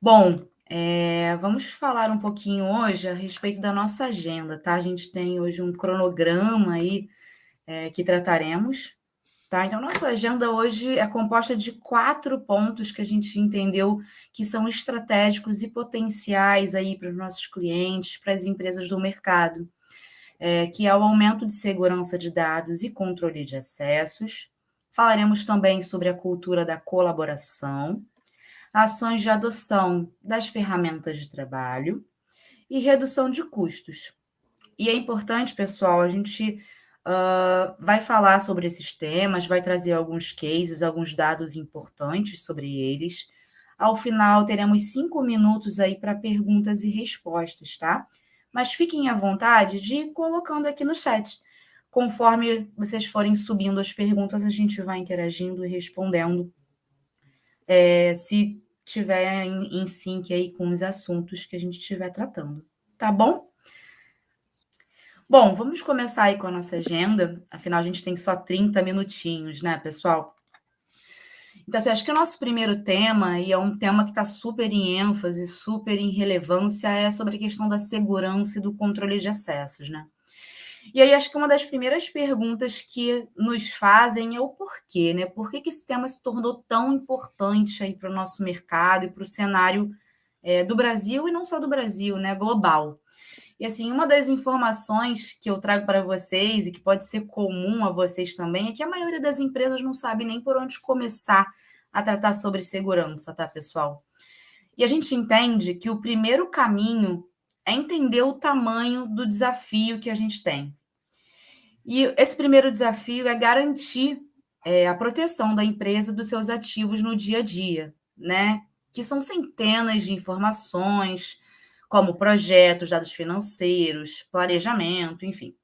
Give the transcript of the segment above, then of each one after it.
Bom, vamos falar um pouquinho hoje a respeito da nossa agenda, tá? A gente tem hoje um cronograma aí, que trataremos, tá? Então, nossa agenda hoje é composta de 4 pontos que a gente entendeu que são estratégicos e potenciais aí para os nossos clientes, para as empresas do mercado, que é o aumento de segurança de dados e controle de acessos. Falaremos também sobre a cultura da colaboração, ações de adoção das ferramentas de trabalho e redução de custos. E é importante, pessoal, a gente vai falar sobre esses temas, vai trazer alguns cases, alguns dados importantes sobre eles. Ao final, teremos 5 minutos aí para perguntas e respostas, tá? Mas fiquem à vontade de ir colocando aqui no chat. Conforme vocês forem subindo as perguntas, a gente vai interagindo e respondendo se tiver em sync aí com os assuntos que a gente estiver tratando, tá bom? Bom, vamos começar aí com a nossa agenda, afinal a gente tem só 30 minutinhos, né, pessoal? Então, assim, acho que o nosso primeiro tema, e é um tema que está super em ênfase, super em relevância, é sobre a questão da segurança e do controle de acessos, né? E aí acho que uma das primeiras perguntas que nos fazem é o porquê, né? Por que esse tema se tornou tão importante aí para o nosso mercado e para o cenário do Brasil, e não só do Brasil, né? Global. E assim, uma das informações que eu trago para vocês e que pode ser comum a vocês também é que a maioria das empresas não sabe nem por onde começar a tratar sobre segurança, tá, pessoal? E a gente entende que o primeiro caminho é entender o tamanho do desafio que a gente tem. E esse primeiro desafio é garantir a proteção da empresa dos seus ativos no dia a dia, né? Que são centenas de informações, como projetos, dados financeiros, planejamento, enfim.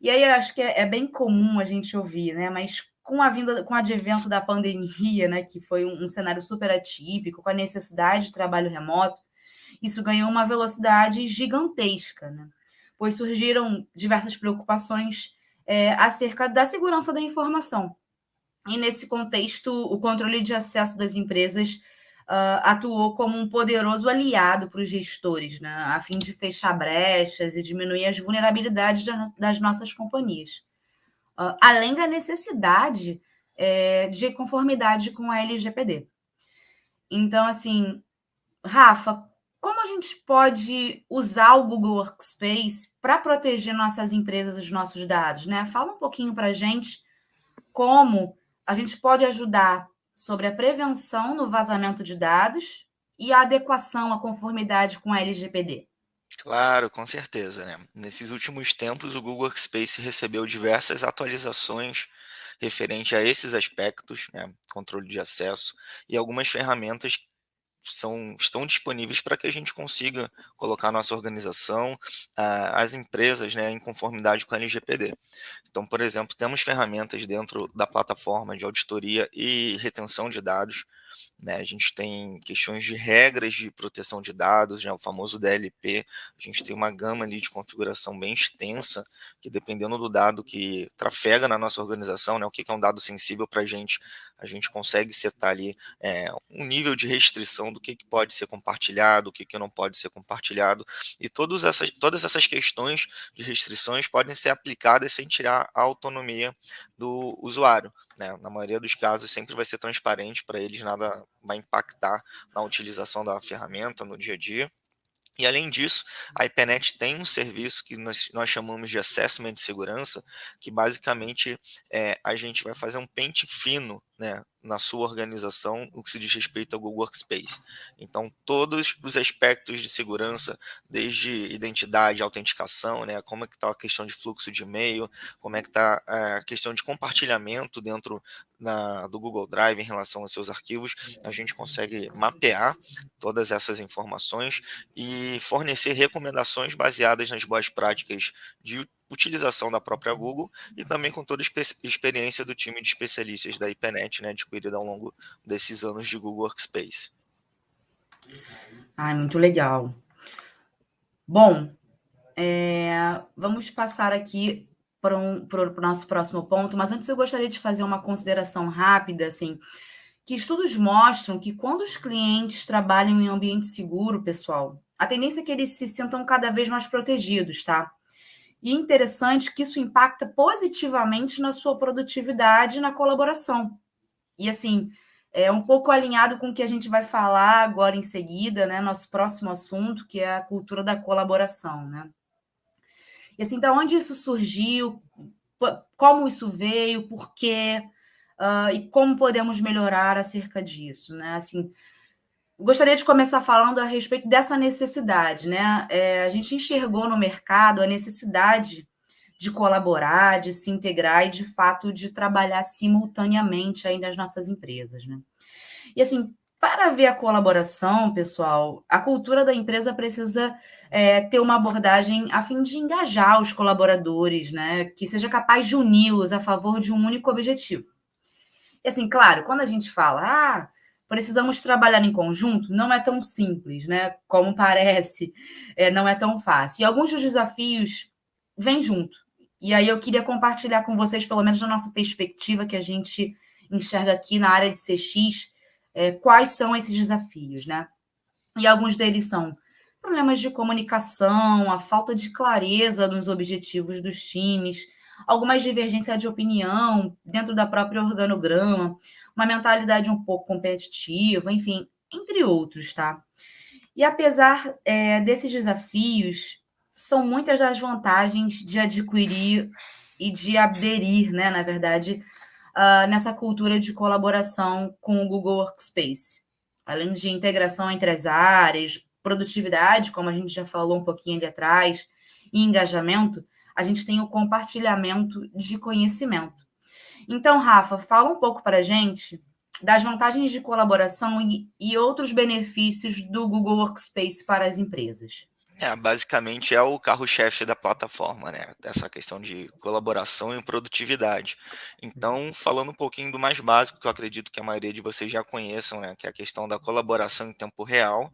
E aí eu acho que é bem comum a gente ouvir, né? Mas com o advento da pandemia, né, que foi um cenário super atípico, com a necessidade de trabalho remoto, isso ganhou uma velocidade gigantesca, né? Pois surgiram diversas preocupações acerca da segurança da informação. E nesse contexto, o controle de acesso das empresas atuou como um poderoso aliado para os gestores, né, a fim de fechar brechas e diminuir as vulnerabilidades das nossas companhias. Além da necessidade de conformidade com a LGPD. Então, assim, Rafa, como a gente pode usar o Google Workspace para proteger nossas empresas e os nossos dados, né? Fala um pouquinho para a gente como a gente pode ajudar sobre a prevenção no vazamento de dados e a adequação à conformidade com a LGPD. Claro, com certeza, né? Nesses últimos tempos, o Google Workspace recebeu diversas atualizações referente a esses aspectos, né? Controle de acesso e algumas ferramentas estão disponíveis para que a gente consiga colocar nossa organização, as empresas, né, em conformidade com a LGPD. Então, por exemplo, temos ferramentas dentro da plataforma de auditoria e retenção de dados, né? A gente tem questões de regras de proteção de dados, né, o famoso DLP. A gente tem uma gama ali de configuração bem extensa, que dependendo do dado que trafega na nossa organização, né, o que é um dado sensível para a gente consegue setar ali um nível de restrição do que pode ser compartilhado, o que não pode ser compartilhado, e todas essas questões de restrições podem ser aplicadas sem tirar a autonomia do usuário, né? Na maioria dos casos sempre vai ser transparente para eles, nada vai impactar na utilização da ferramenta no dia a dia. E além disso, a IPNET tem um serviço que nós chamamos de Assessment de Segurança, que basicamente a gente vai fazer um pente fino, né, na sua organização no que se diz respeito ao Google Workspace. Então, todos os aspectos de segurança, desde identidade, autenticação, né, como é que está a questão de fluxo de e-mail, como é que está a questão de compartilhamento dentro do Google Drive em relação aos seus arquivos, a gente consegue mapear todas essas informações e fornecer recomendações baseadas nas boas práticas de utilização da própria Google e também com toda a experiência do time de especialistas da IPNET, né, adquirida ao longo desses anos de Google Workspace. Ai, muito legal. Bom, vamos passar aqui para o nosso próximo ponto, mas antes eu gostaria de fazer uma consideração rápida, assim, que estudos mostram que quando os clientes trabalham em ambiente seguro, pessoal, a tendência é que eles se sintam cada vez mais protegidos, tá? E interessante que isso impacta positivamente na sua produtividade e na colaboração. E assim, é um pouco alinhado com o que a gente vai falar agora em seguida, né? Nosso próximo assunto, que é a cultura da colaboração, né? E assim, da onde isso surgiu, como isso veio, por quê, e como podemos melhorar acerca disso, né? Assim, gostaria de começar falando a respeito dessa necessidade, né? A gente enxergou no mercado a necessidade de colaborar, de se integrar e, de fato, de trabalhar simultaneamente aí nas nossas empresas, né? E assim, para ver a colaboração, pessoal, a cultura da empresa precisa ter uma abordagem a fim de engajar os colaboradores, né? Que seja capaz de uni-los a favor de um único objetivo. E assim, claro, quando a gente fala, precisamos trabalhar em conjunto, não é tão simples, né? Como parece, não é tão fácil. E alguns dos desafios vêm junto. E aí eu queria compartilhar com vocês, pelo menos na nossa perspectiva que a gente enxerga aqui na área de CX, quais são esses desafios, né? E alguns deles são problemas de comunicação, a falta de clareza nos objetivos dos times, algumas divergências de opinião dentro da própria organograma, uma mentalidade um pouco competitiva, enfim, entre outros, tá? E apesar desses desafios, são muitas as vantagens de adquirir e de aderir, né, na verdade, nessa cultura de colaboração com o Google Workspace. Além de integração entre as áreas, produtividade, como a gente já falou um pouquinho ali atrás, e engajamento, a gente tem o compartilhamento de conhecimento. Então, Rafa, fala um pouco para a gente das vantagens de colaboração e outros benefícios do Google Workspace para as empresas. Basicamente é o carro-chefe da plataforma, né? Essa questão de colaboração e produtividade. Então, falando um pouquinho do mais básico, que eu acredito que a maioria de vocês já conheçam, né? Que é a questão da colaboração em tempo real,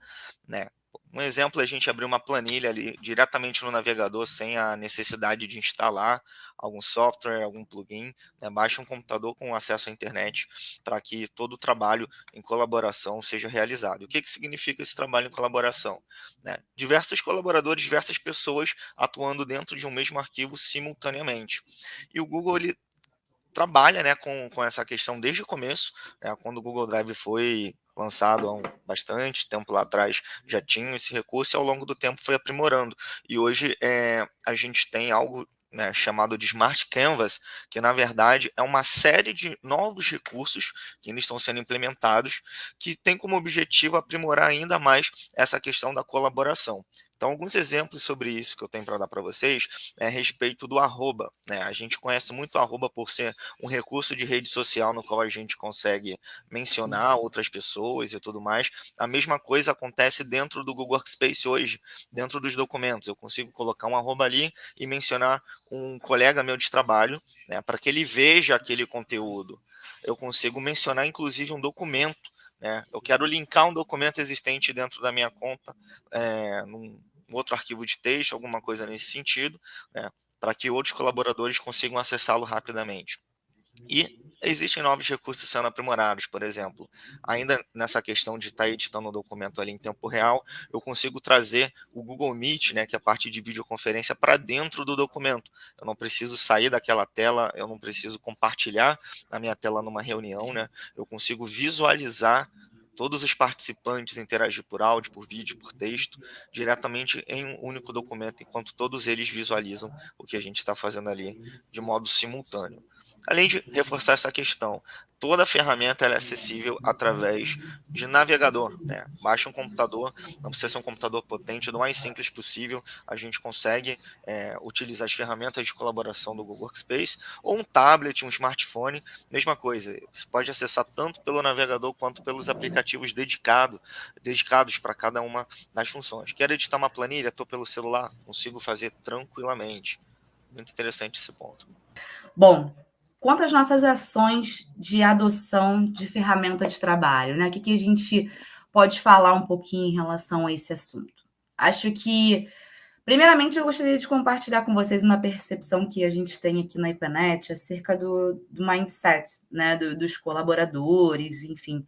né? Um exemplo é a gente abrir uma planilha ali diretamente no navegador, sem a necessidade de instalar algum software, algum plugin, né? Baixa um computador com acesso à internet para que todo o trabalho em colaboração seja realizado. O que significa esse trabalho em colaboração? Né? Diversos colaboradores, diversas pessoas atuando dentro de um mesmo arquivo simultaneamente. E o Google ele trabalha, né, com essa questão desde o começo, né, quando o Google Drive foi lançado há bastante tempo lá atrás, já tinha esse recurso e ao longo do tempo foi aprimorando. E hoje a gente tem algo, né, chamado de Smart Canvas, que na verdade é uma série de novos recursos que ainda estão sendo implementados, que tem como objetivo aprimorar ainda mais essa questão da colaboração. Então, alguns exemplos sobre isso que eu tenho para dar para vocês é a respeito do arroba, né? A gente conhece muito o arroba por ser um recurso de rede social no qual a gente consegue mencionar outras pessoas e tudo mais. A mesma coisa acontece dentro do Google Workspace hoje, dentro dos documentos. Eu consigo colocar um arroba ali e mencionar um colega meu de trabalho, né, para que ele veja aquele conteúdo. Eu consigo mencionar, inclusive, um documento, né? Eu quero linkar um documento existente dentro da minha conta, num outro arquivo de texto, alguma coisa nesse sentido, né, para que outros colaboradores consigam acessá-lo rapidamente. E existem novos recursos sendo aprimorados, por exemplo, ainda nessa questão de estar editando o documento ali em tempo real, eu consigo trazer o Google Meet, né, que é a parte de videoconferência, para dentro do documento. Eu não preciso sair daquela tela, eu não preciso compartilhar a minha tela numa reunião, né? Eu consigo visualizar todos os participantes, interagir por áudio, por vídeo, por texto, diretamente em um único documento, enquanto todos eles visualizam o que a gente está fazendo ali de modo simultâneo. Além de reforçar essa questão, toda ferramenta é acessível através de navegador, né? Baixa um computador, não precisa ser um computador potente, do mais simples possível, a gente consegue utilizar as ferramentas de colaboração do Google Workspace, ou um tablet, um smartphone, mesma coisa, você pode acessar tanto pelo navegador quanto pelos aplicativos dedicados para cada uma das funções. Quero editar uma planilha? Estou pelo celular, consigo fazer tranquilamente. Muito interessante esse ponto. Bom, quanto às nossas ações de adoção de ferramenta de trabalho, né? O que a gente pode falar um pouquinho em relação a esse assunto? Acho que Primeiramente, eu gostaria de compartilhar com vocês uma percepção que a gente tem aqui na IPANET acerca do mindset, né, dos colaboradores, enfim,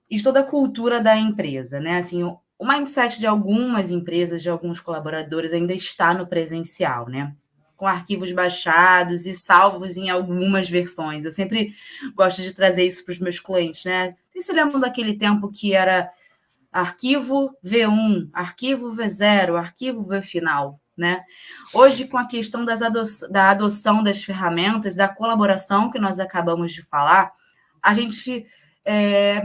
e de toda a cultura da empresa, né? Assim, o mindset de algumas empresas, de alguns colaboradores, ainda está no presencial, né? Com arquivos baixados e salvos em algumas versões. Eu sempre gosto de trazer isso para os meus clientes, né? Vocês se lembram daquele tempo que era arquivo V1, arquivo V0, arquivo V final, né? Hoje, com a questão da adoção das ferramentas, da colaboração que nós acabamos de falar, a gente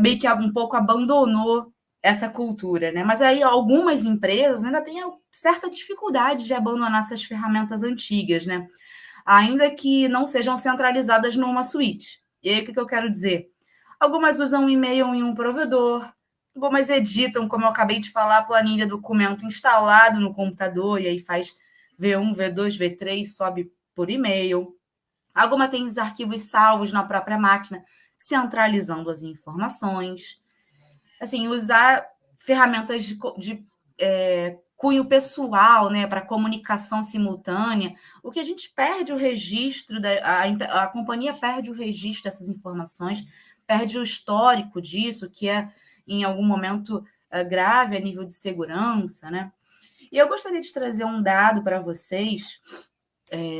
meio que um pouco abandonou essa cultura, né? Mas aí algumas empresas ainda têm certa dificuldade de abandonar essas ferramentas antigas, né? Ainda que não sejam centralizadas numa suíte. E aí, o que eu quero dizer? Algumas usam um e-mail em um provedor, algumas editam, como eu acabei de falar, a planilha documento instalado no computador, e aí faz V1, V2, V3, sobe por e-mail. Alguma tem os arquivos salvos na própria máquina, centralizando as informações. Assim, usar ferramentas de cunho pessoal, né, para comunicação simultânea, o que a gente perde o registro, a companhia perde o registro dessas informações, perde o histórico disso, que é, em algum momento, grave a nível de segurança, né? E eu gostaria de trazer um dado para vocês,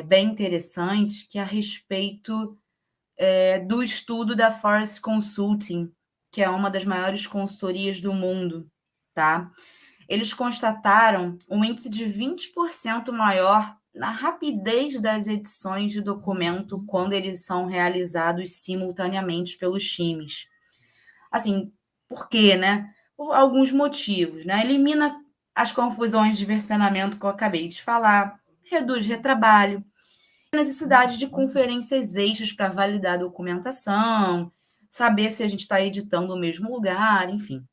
bem interessante, que é a respeito do estudo da Forest Consulting, que é uma das maiores consultorias do mundo, tá? Eles constataram um índice de 20% maior na rapidez das edições de documento quando eles são realizados simultaneamente pelos times. Assim, por quê, né? Por alguns motivos, né? Elimina as confusões de versionamento que eu acabei de falar, reduz retrabalho, necessidade de conferências extras para validar a documentação, saber se a gente está editando no mesmo lugar, enfim.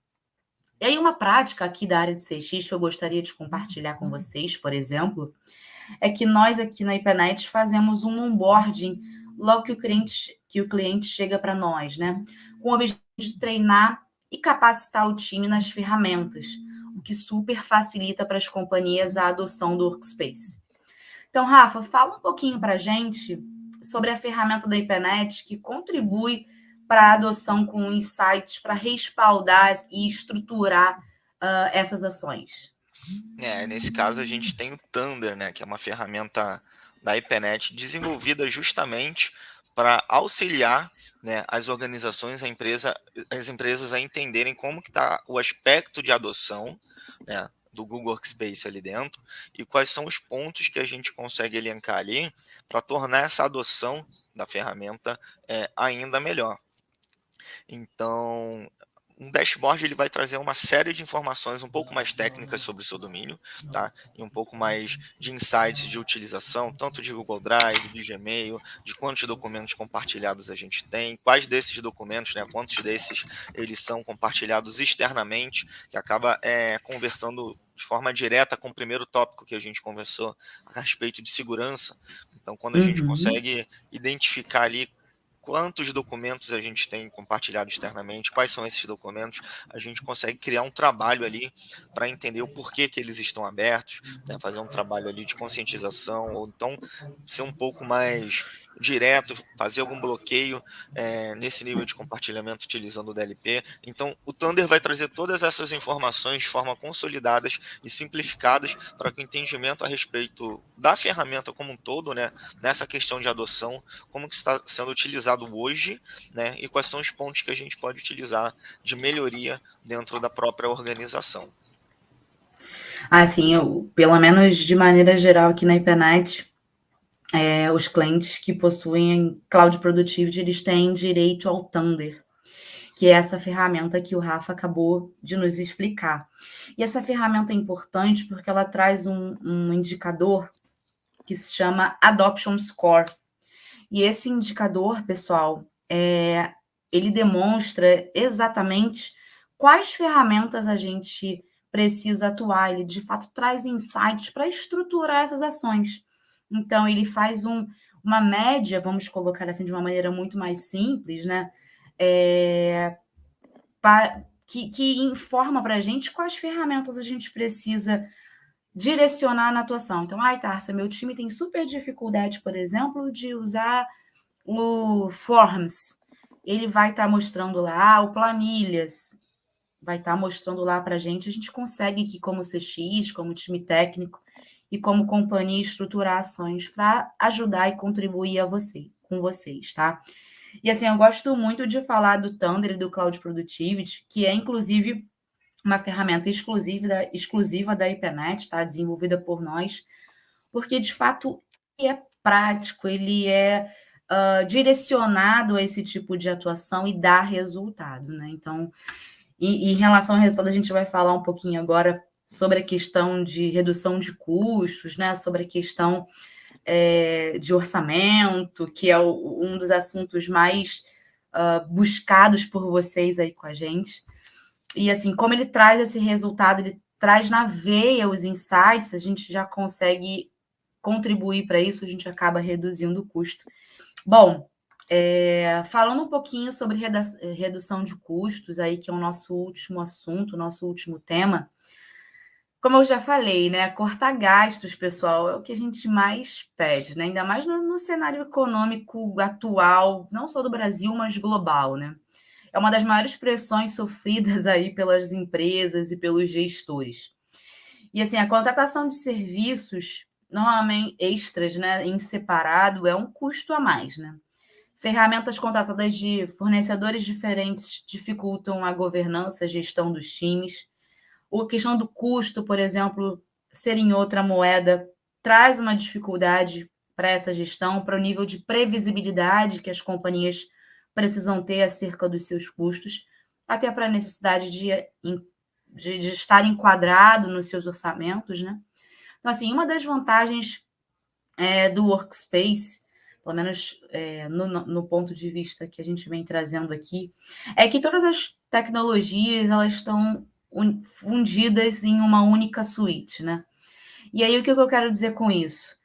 E aí, uma prática aqui da área de CX que eu gostaria de compartilhar com vocês, por exemplo, é que nós aqui na IPANET fazemos um onboarding logo que o cliente chega para nós, né? Com o objetivo de treinar e capacitar o time nas ferramentas, o que super facilita para as companhias a adoção do Workspace. Então, Rafa, fala um pouquinho para a gente sobre a ferramenta da IPANET que contribui para a adoção com insights para respaldar e estruturar essas ações. Nesse caso, a gente tem o Thunder, né, que é uma ferramenta da IPNET desenvolvida justamente para auxiliar, né, as organizações, as empresas a entenderem como que está o aspecto de adoção, né, do Google Workspace ali dentro e quais são os pontos que a gente consegue elencar ali para tornar essa adoção da ferramenta ainda melhor. Então, um dashboard ele vai trazer uma série de informações um pouco mais técnicas sobre o seu domínio, tá? E um pouco mais de insights de utilização, tanto de Google Drive, de Gmail, de quantos documentos compartilhados a gente tem, quais desses documentos, né, quantos desses eles são compartilhados externamente, que acaba conversando de forma direta com o primeiro tópico que a gente conversou a respeito de segurança. Então, quando a gente consegue identificar ali quantos documentos a gente tem compartilhado externamente, quais são esses documentos, a gente consegue criar um trabalho ali para entender o porquê que eles estão abertos, né, fazer um trabalho ali de conscientização, ou então ser um pouco mais direto, fazer algum bloqueio nesse nível de compartilhamento utilizando o DLP. Então, o Thunder vai trazer todas essas informações de forma consolidadas e simplificadas para que o entendimento a respeito da ferramenta como um todo, né, nessa questão de adoção, como que está sendo utilizado hoje, né, e quais são os pontos que a gente pode utilizar de melhoria dentro da própria organização. Assim, pelo menos de maneira geral aqui na IPANET, os clientes que possuem Cloud Productivity, eles têm direito ao Thunder, que é essa ferramenta que o Rafa acabou de nos explicar. E essa ferramenta é importante porque ela traz um indicador que se chama Adoption Score. E esse indicador, pessoal, ele demonstra exatamente quais ferramentas a gente precisa atuar. Ele, de fato, traz insights para estruturar essas ações. Então, ele faz uma média, vamos colocar assim de uma maneira muito mais simples, né? Que informa para a gente quais ferramentas a gente precisa direcionar na atuação. Então, ai, Tarsa, meu time tem super dificuldade, por exemplo, de usar o Forms. Ele vai estar mostrando lá o Planilhas, vai estar mostrando lá para a gente consegue aqui como CX, como time técnico e como companhia estruturar ações para ajudar e contribuir com vocês, tá? E assim, eu gosto muito de falar do Thunder e do Cloud Productivity, que é inclusive uma ferramenta exclusiva da IPNET, tá? Desenvolvida por nós, porque de fato ele é prático, ele é direcionado a esse tipo de atuação e dá resultado, né? Então, e em relação ao resultado, a gente vai falar um pouquinho agora sobre a questão de redução de custos, né? Sobre a questão de orçamento, que é um dos assuntos mais buscados por vocês aí com a gente. E assim, como ele traz esse resultado, ele traz na veia os insights, a gente já consegue contribuir para isso, a gente acaba reduzindo o custo. Bom, falando um pouquinho sobre redução de custos, aí que é o nosso último assunto, o nosso último tema. Como eu já falei, né? Cortar gastos, pessoal, é o que a gente mais pede, né? Ainda mais no cenário econômico atual, não só do Brasil, mas global, né? É uma das maiores pressões sofridas aí pelas empresas e pelos gestores. E assim, a contratação de serviços, normalmente extras, né, em separado, é um custo a mais, né? Ferramentas contratadas de fornecedores diferentes dificultam a governança, a gestão dos times. A questão do custo, por exemplo, ser em outra moeda, traz uma dificuldade para essa gestão, para o nível de previsibilidade que as companhias precisam ter acerca dos seus custos, até para a necessidade de estar enquadrado nos seus orçamentos, né? Então, assim, uma das vantagens do Workspace, pelo menos no ponto de vista que a gente vem trazendo aqui, é que todas as tecnologias elas estão fundidas em uma única suíte, né? E aí, o que eu quero dizer com isso?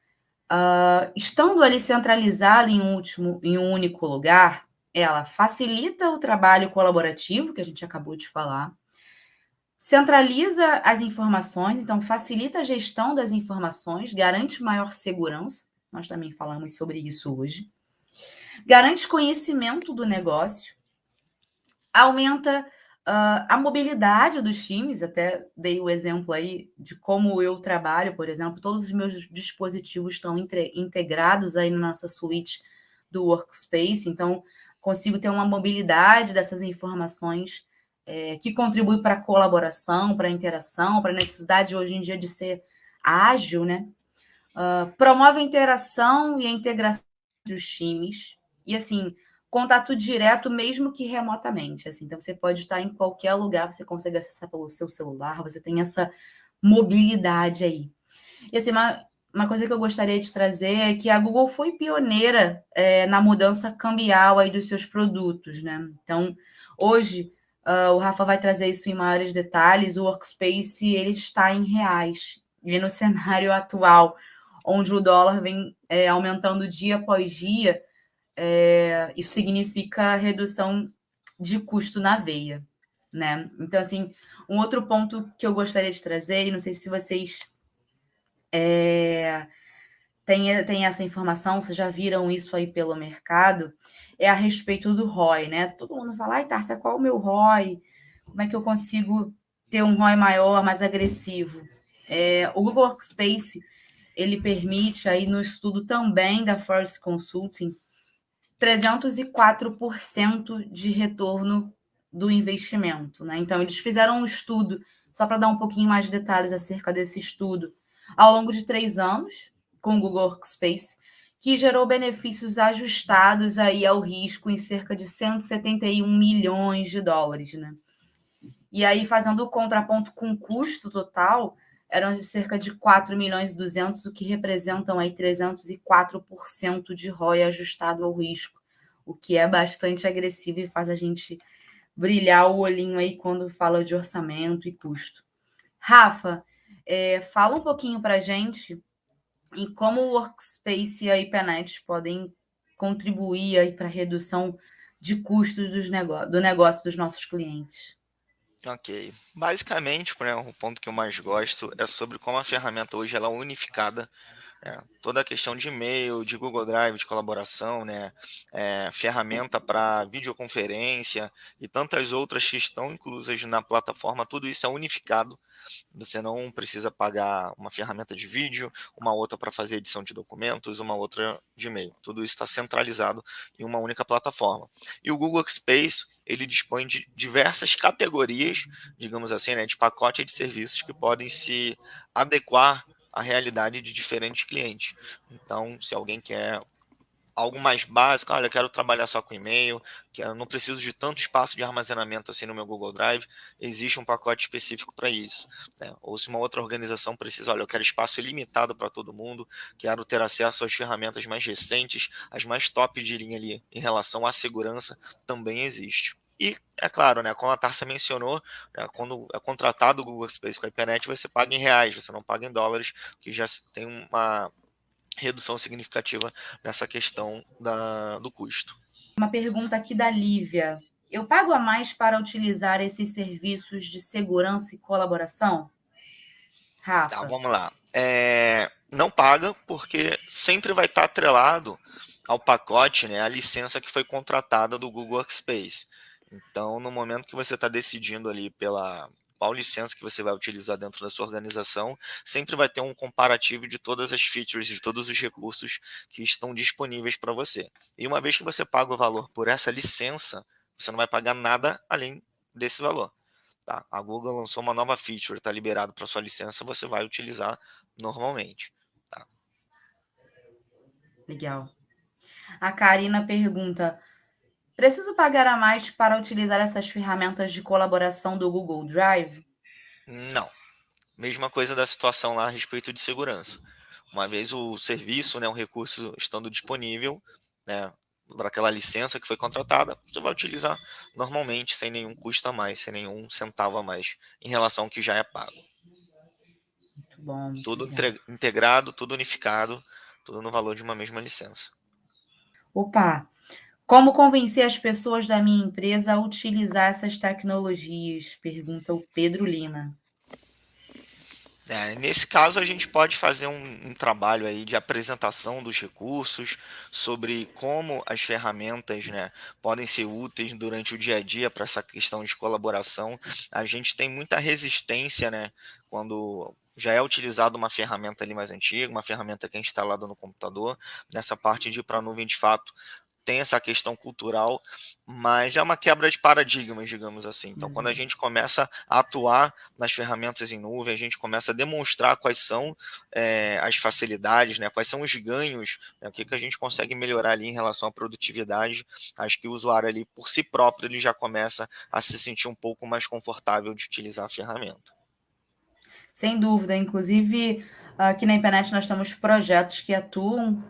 Estando ali centralizado em um único lugar, ela facilita o trabalho colaborativo, que a gente acabou de falar, centraliza as informações, então facilita a gestão das informações, garante maior segurança, nós também falamos sobre isso hoje, garante conhecimento do negócio, aumenta a mobilidade dos times, até dei o exemplo aí de como eu trabalho, por exemplo, todos os meus dispositivos estão integrados aí na nossa suíte do Workspace, então consigo ter uma mobilidade dessas informações que contribui para a colaboração, para a interação, para a necessidade hoje em dia de ser ágil, né? Promove a interação e a integração entre os times, e assim, contato direto, mesmo que remotamente. Assim. Então, você pode estar em qualquer lugar, você consegue acessar pelo seu celular, você tem essa mobilidade aí. E assim, uma coisa que eu gostaria de trazer é que a Google foi pioneira na mudança cambial aí dos seus produtos, né? Então, hoje, o Rafa vai trazer isso em maiores detalhes, o Workspace, ele está em reais. E no cenário atual, onde o dólar vem aumentando dia após dia, isso significa redução de custo na veia, né? Então, assim, um outro ponto que eu gostaria de trazer, e não sei se vocês têm essa informação, vocês já viram isso aí pelo mercado, é a respeito do ROI, né? Todo mundo fala, ai, Tárcia, qual é o meu ROI? Como é que eu consigo ter um ROI maior, mais agressivo? O Google Workspace, ele permite aí no estudo também da Force Consulting 304% de retorno do investimento, né? Então, eles fizeram um estudo, só para dar um pouquinho mais de detalhes acerca desse estudo, ao longo de 3 anos, com o Google Workspace, que gerou benefícios ajustados aí ao risco em cerca de 171 milhões de dólares, né? E aí, fazendo o contraponto com o custo total, eram de cerca de 4 milhões e 200, o que representam aí 304% de ROI ajustado ao risco, o que é bastante agressivo e faz a gente brilhar o olhinho aí quando fala de orçamento e custo. Rafa, fala um pouquinho para a gente em como o Workspace e a IPNET podem contribuir aí para a redução de custos do negócio dos nossos clientes. Ok. Basicamente, né, o ponto que eu mais gosto é sobre como a ferramenta hoje ela é unificada. Toda a questão de e-mail, de Google Drive, de colaboração, né, ferramenta para videoconferência e tantas outras que estão inclusas na plataforma, tudo isso é unificado. Você não precisa pagar uma ferramenta de vídeo, uma outra para fazer edição de documentos, uma outra de e-mail. Tudo isso está centralizado em uma única plataforma. E o Google Workspace, ele dispõe de diversas categorias, digamos assim, né, de pacote de serviços que podem se adequar à realidade de diferentes clientes. Então, se alguém quer algo mais básico, olha, eu quero trabalhar só com e-mail, que eu não preciso de tanto espaço de armazenamento assim no meu Google Drive, existe um pacote específico para isso, né? Ou se uma outra organização precisa, olha, eu quero espaço ilimitado para todo mundo, quero ter acesso às ferramentas mais recentes, as mais top de linha ali em relação à segurança, também existe. E, é claro, né, como a Tarsa mencionou, né, quando é contratado o Google Space com a IPNET, você paga em reais, você não paga em dólares, que já tem uma redução significativa nessa questão do custo. Uma pergunta aqui da Lívia. Eu pago a mais para utilizar esses serviços de segurança e colaboração? Tá, Rafa. vamos lá. Não paga porque sempre vai estar atrelado ao pacote, né, a licença que foi contratada do Google Workspace. Então, no momento que você está decidindo ali pela qual licença que você vai utilizar dentro da sua organização, sempre vai ter um comparativo de todas as features, de todos os recursos que estão disponíveis para você. E uma vez que você paga o valor por essa licença, você não vai pagar nada além desse valor. Tá? A Google lançou uma nova feature, está liberado para sua licença, você vai utilizar normalmente. Tá? Legal. A Karina pergunta: preciso pagar a mais para utilizar essas ferramentas de colaboração do Google Drive? Não. Mesma coisa da situação lá a respeito de segurança. Uma vez o serviço, né, um recurso estando disponível, né, para aquela licença que foi contratada, você vai utilizar normalmente, sem nenhum custo a mais, sem nenhum centavo a mais, em relação ao que já é pago. Muito bom, muito Tudo legal. integrado, tudo unificado, tudo no valor de uma mesma licença. Opa! Como convencer as pessoas da minha empresa a utilizar essas tecnologias? Pergunta o Pedro Lima. Nesse caso, a gente pode fazer um trabalho aí de apresentação dos recursos, sobre como as ferramentas, né, podem ser úteis durante o dia a dia para essa questão de colaboração. A gente tem muita resistência, né, quando já é utilizada uma ferramenta ali mais antiga, uma ferramenta que é instalada no computador, nessa parte de ir para a nuvem de fato tem essa questão cultural, mas é uma quebra de paradigmas, digamos assim. Então, quando a Exato. gente começa a atuar nas ferramentas em nuvem, a gente começa a demonstrar quais são as facilidades, né, quais são os ganhos, né, o que, que a gente consegue melhorar ali em relação à produtividade. Acho que o usuário ali, por si próprio, ele já começa a se sentir um pouco mais confortável de utilizar a ferramenta. Sem dúvida, inclusive aqui na Ipanet nós temos projetos que atuam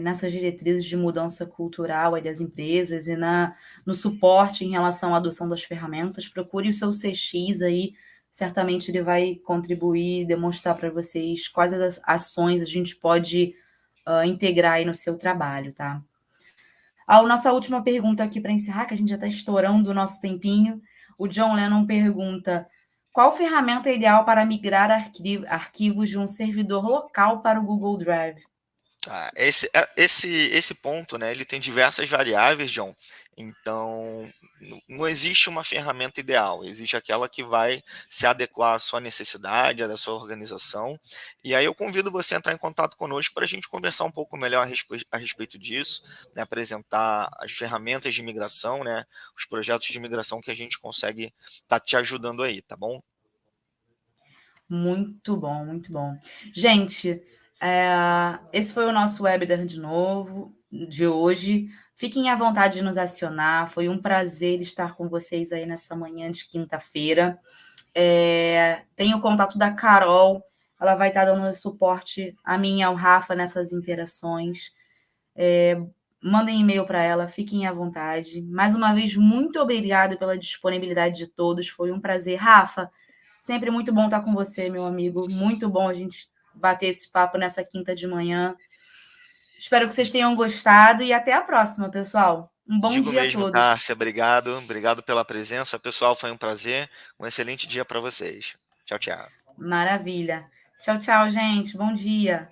nessas diretrizes de mudança cultural aí das empresas e no suporte em relação à adoção das ferramentas. Procure o seu CX aí, certamente ele vai contribuir, demonstrar para vocês quais as ações a gente pode integrar aí no seu trabalho, tá? A nossa última pergunta aqui para encerrar, que a gente já está estourando o nosso tempinho. O John Lennon pergunta: qual ferramenta é ideal para migrar arquivos de um servidor local para o Google Drive? Tá, esse ponto, né, ele tem diversas variáveis, John. Então, não existe uma ferramenta ideal, existe aquela que vai se adequar à sua necessidade, à da sua organização. E aí eu convido você a entrar em contato conosco para a gente conversar um pouco melhor a respeito disso, né, apresentar as ferramentas de migração, né, os projetos de migração que a gente consegue estar te ajudando aí, tá bom? Muito bom, muito bom. Gente, esse foi o nosso webinar de novo, de hoje. Fiquem à vontade de nos acionar. Foi um prazer estar com vocês aí nessa manhã de quinta-feira. Tem o contato da Carol, ela vai estar dando suporte a mim e ao Rafa nessas interações. Mandem e-mail para ela, fiquem à vontade. Mais uma vez, muito obrigado pela disponibilidade de todos, foi um prazer. Rafa, sempre muito bom estar com você, meu amigo. Muito bom a gente bater esse papo nessa quinta de manhã. Espero que vocês tenham gostado e até a próxima, pessoal. Um bom Digo dia a mesmo, todos. Tárcia, obrigado, obrigado pela presença. Pessoal, foi um prazer. Um excelente dia para vocês. Tchau, tchau. Maravilha. Tchau, tchau, gente. Bom dia.